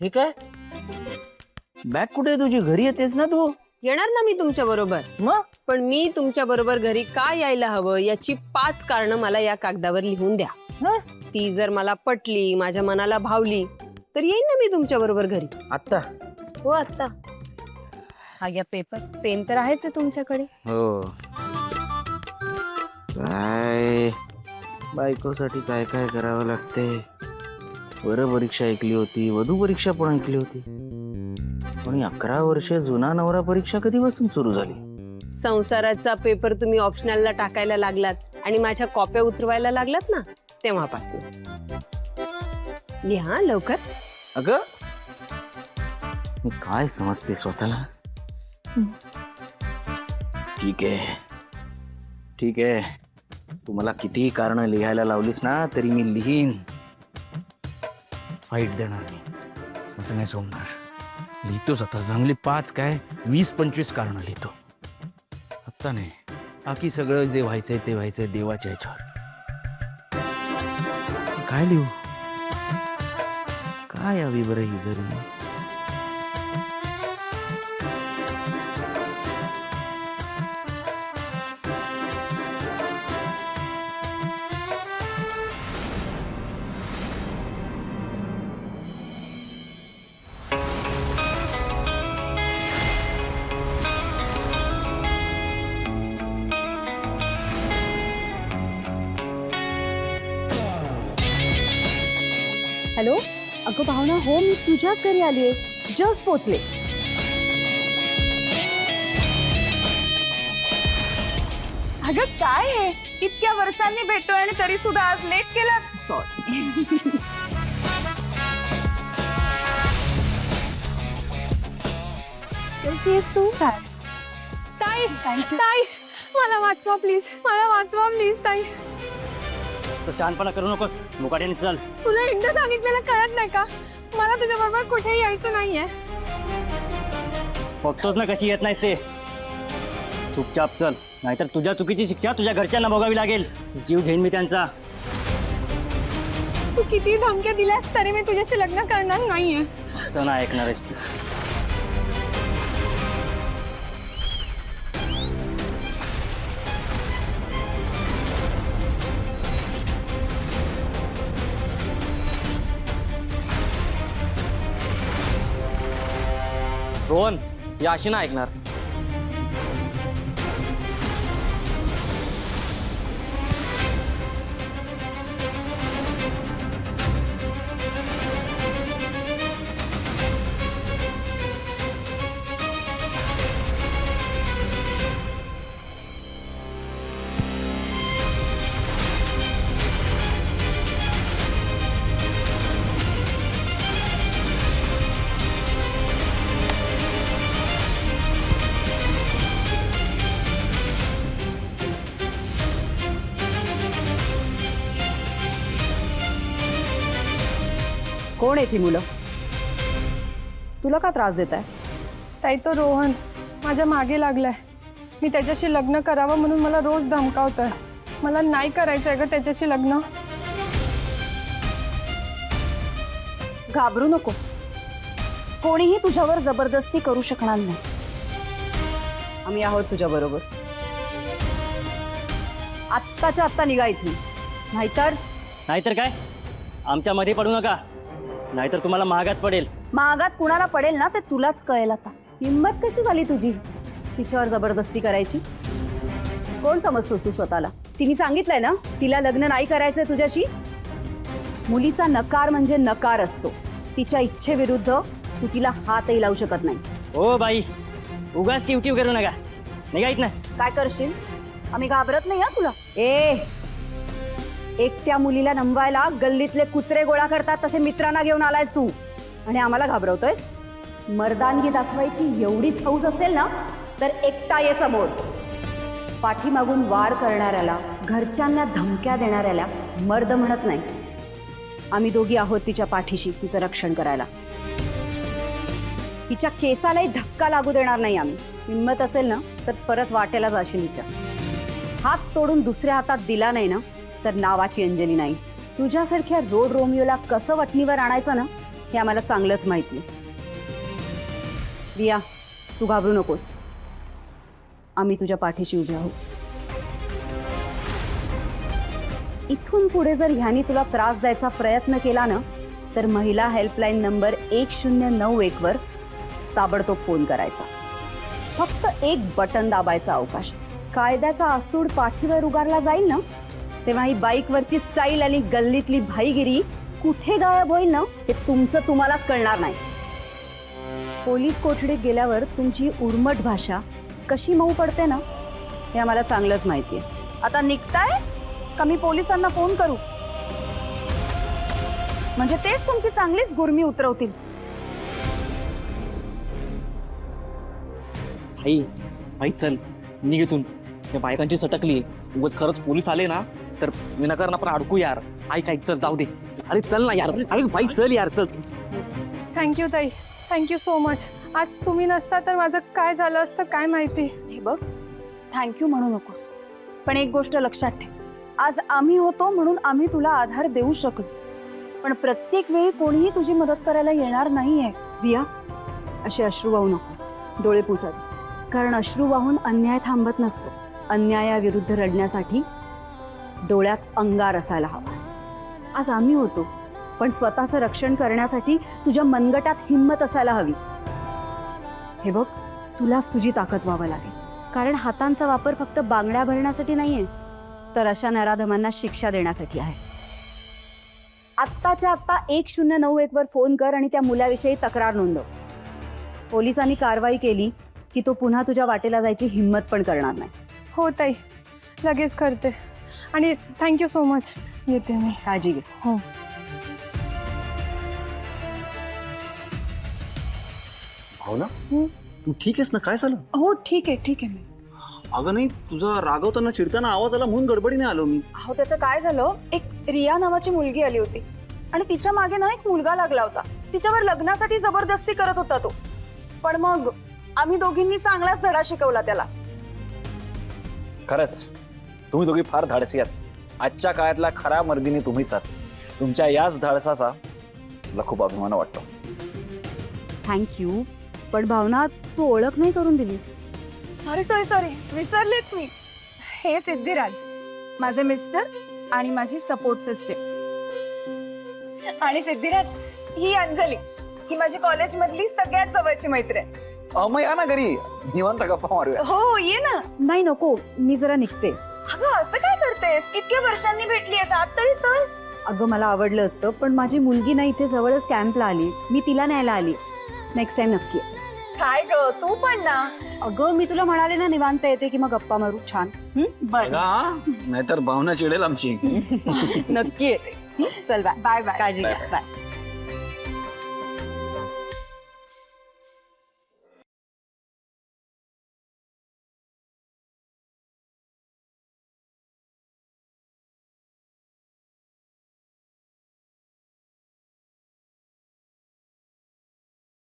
हे काय बॅग कुठे आहे तुझी? घरी येतेस ना तू? येणार ना मी तुमच्या बरोबर, मग पण मी तुमच्या बरोबर घरी का यायला हवं याची 5 कारणं मला या कागदावर लिहून द्या. हं? ती जर मला पटली, माझ्या मनाला भावली, तर येईन ना मी तुमच्या बरोबर घरी. आत्ता? हो आत्ता. हा घ्या पेपर, पेन तर आहेच आहे तुमच्याकडे. हो. काय बायकोसाठी काय काय करावं लागते. वर परीक्षा ऐकली होती, वधू परीक्षा पण ऐकली होती, पण 11 वर्ष जुना नवरा परीक्षा कधीपासून सुरू झाली? संसाराचा पेपर तुम्ही ऑप्शनलला टाकायला लागलात आणि माझ्या कॉप्या उतरवायला लागलात ना, तेव्हापासून. लिहा लवकर. अगं मी काय समजते स्वतःला? ठीक आहे ठीक आहे, तू मला कितीही कारण लिहायला लावलीस ना तरी मी लिहीन. फाईट देणार मी, असं नाही सोडणार. लिहितोच आता, चांगली 5 काय 20-25 कारण लिहितो. आत्ता नाही, बाकी सगळं जे व्हायचंय ते व्हायचंय देवाच्या ह्याच्यावर. काय लिहू? काय हवी बरं ही घरी? हॅलो, अगं भावना, हो मी तुझ्याच घरी आली आहे, जस्ट पोचले. अगं काय आहे, इतक्या वर्षांनी भेटतोय आणि तरी सुद्धा आज लेट केलास. सॉरी. कशी आहेस तू? ताई ताई मला वाचवा प्लीज, मला वाचवा प्लीज ताई. तो शानपणा करू नकोस, मुकाट्याने चल. तुला एकदा सांगितलेलं कळत नाही का? मला तुझ्या बरोबर कुठेही यायचं नाहीये. बघतोच ना कशी येत नाहीस ते. चुपचाप चल, नाहीतर तुझ्या चुकीची शिक्षा तुझ्या घरच्यांना भोगावी लागेल. जीव घेईन मी त्यांचा. तू किती धमक्या दिल्यास तरी मी तुझ्याशी लग्न करणार नाहीये. असं नाही ऐकणार आहेस तू. रोहन, या अशी ना ऐकणार. कोण आहे ती मुलं? तुला का त्रास देत आहे? ताई, तो रोहन माझ्या मागे लागलाय. मी त्याच्याशी लग्न करावं म्हणून मला रोज धमकावतोय. मला नाही करायचंय ग त्याच्याशी लग्न. घाबरू नकोस, कोणीही तुझ्यावर जबरदस्ती करू शकणार नाही. आम्ही आहोत तुझ्या बरोबर. आत्ताच्या आत्ता निघा इथून, नाहीतर काय, आमच्या मध्ये पडू नका, नाहीतर तुम्हाला महागात पडेल. महागात कुणाला पडेल ना ते तुलाच कळेल. आता हिंमत कशी झाली तुझी तिच्यावर जबरदस्ती करायची? कोण समजतोस तू स्वतःला? तिने सांगितलंय ना तिला लग्न नाही करायचंय तुझ्याशी. मुलीचा नकार म्हणजे नकार असतो. तिच्या इच्छेविरुद्ध तू तिला हातही लावू शकत नाही. ओ बाई, उगाच टिवटिव करू नका. निघायत ना. काय करशील? आम्ही घाबरत नाही हा तुला. एकट्या मुलीला नमवायला गल्लीतले कुत्रे गोळा करतात तसे मित्रांना घेऊन आलायस तू आणि आम्हाला घाबरवतोयस. मर्दानगी दाखवायची एवढीच हौस असेल ना तर एकटा ये समोर. पाठीमागून वार करणाऱ्याला, घरच्यांना धमक्या देणाऱ्याला मर्द म्हणत नाही. आम्ही दोघी आहोत तिच्या पाठीशी, तिचं रक्षण करायला. तिच्या केसालाही धक्का लागू देणार नाही आम्ही. हिंमत असेल ना तर परत वाटेला जाशील हिच्या. हात तोडून दुसऱ्या हातात दिला नाही ना तर नावाची अंजली नाही. तुझ्यासारख्या रोड रोमियोला कसं वटणीवर आणायचं ना हे आम्हाला चांगलंच माहिती आहे. रिया, तू घाबरू नकोस. आम्ही तुझ्या पाठीशी उभे आहोत. इथून पुढे जर ह्यानी तुला त्रास द्यायचा प्रयत्न केला ना, तर महिला हेल्पलाईन नंबर 1091 वर ताबडतोब फोन करायचा. फक्त एक बटन दाबायचा अवकाश. कायद्याचा आसूड पाठीवर उगारला जाईल ना, तेव्हा ही बाईकवरची स्टाईल आणि गल्लीतली भाईगिरी कुठे गायब होईल ना, हे तुमचं तुम्हालाच कळणार नाही. पोलीस कोठडीत गेल्यावर तुमची उर्मट भाषा कशी मऊ पडते ना, हे आम्हाला चांगलंच माहिती आहे. आता निघताय का मी पोलिसांना फोन करू? म्हणजे तेच तुमची चांगलीच गुरमी उतरवतील. आई चल निघेतून. या बायकांची सटकली. उगाच खरंच पोलीस आले ना तर विनाकारण आपण अडकू यार. ऐक चल जाऊ दे. अरे चल ना यार. अरे बाई चल यार चल. थँक्यू ताई, थँक्यू सो मच. आज तुम्ही नसता तर माझं काय झालं असतं काय माहिती. हे बघ, थँक्यू म्हणू नकोस, पण एक गोष्ट लक्षात ठेव. आज आम्ही होतो म्हणून आम्ही तुला आधार देऊ शकलो, पण प्रत्येक वेळी कोणीही तुझी मदत करायला येणार नाहीये. रिया, असे अश्रू वाहू नकोस. डोळे पुसत, कारण अश्रू वाहून अन्याय थांबत नसतो. अन्यायाविरुद्ध लढण्यासाठी डोळ्यात अंगार असायला हवा. आज आम्ही होतो, पण स्वतःचं रक्षण करण्यासाठी तुझ्या मनगटात हिंमत असायला हवी. हे बघ, तुलाच तुझी ताकद व्हावं लागेल, कारण हातांचा वापर फक्त बांगड्या भरण्यासाठी नाहीये, तर अशा नराधमांना शिक्षा देण्यासाठी आहे. आत्ताच्या आत्ता 1091 वर फोन कर आणि त्या मुलाविषयी तक्रार नोंदव. पोलिसांनी कारवाई केली की तो पुन्हा तुझ्या वाटेला जायची हिंमत पण करणार नाही. हो ताई, लगेच करते. आणि थँक्यू सो मच. येते मी. काळजी घे. हो. भावना, तू ठीक आहेस ना? काय झालं? हो ठीक आहे मी. अगं नाही, तुझा रागवताना चिडताना आवाज आला म्हणून गडबडीने आलो मी. अहो त्याचं काय झालं, एक रिया नावाची मुलगी आली होती आणि तिच्या मागे ना एक मुलगा लागला होता. तिच्यावर लग्नासाठी जबरदस्ती करत होता तो. पण मग आम्ही दोघींनी चांगलाच धडा शिकवला त्याला. खरंच तुम्ही दोघी फार धाडसी आहात. आजच्या काळातला खरा मर्दिनी तुम्हीच आहात. तुमच्या याच धाडसाचा मला खूप अभिमान वाटतो. थँक्यू, पण भावना, तू ओळख नाही करून दिलीस. सॉरी विसरलेच मी. हे सिद्धिराज, माझे मिस्टर आणि माझी सपोर्ट सिस्टम. आणि सिद्धिराज, ही अंजली, ही माझी कॉलेज मधली सगळ्यात जवळची मैत्रीण. मग या ना घरी, निवांत गप्पा मारूया. हो ये ना. नाही नको, मी जरा निघते. अगं असं काय करतेस, इतक्या वर्षांनी भेटलीयस, आत तरी चल. अगं मला आवडलं असतं, पण माझी मुलगी ना इथे जवळच कॅम्पला आली, मी तिला न्यायला आली. नेक्स्ट टाइम नक्की. काय ग, तू पण ना. अगं मी तुला म्हणाले ना निवांत येते की मग गप्पा मारू. छान. बरं, नाहीतर भावना चिडेल आमची. नक्की येते. चल बाय. Bye bye. काळजी घे. बाय.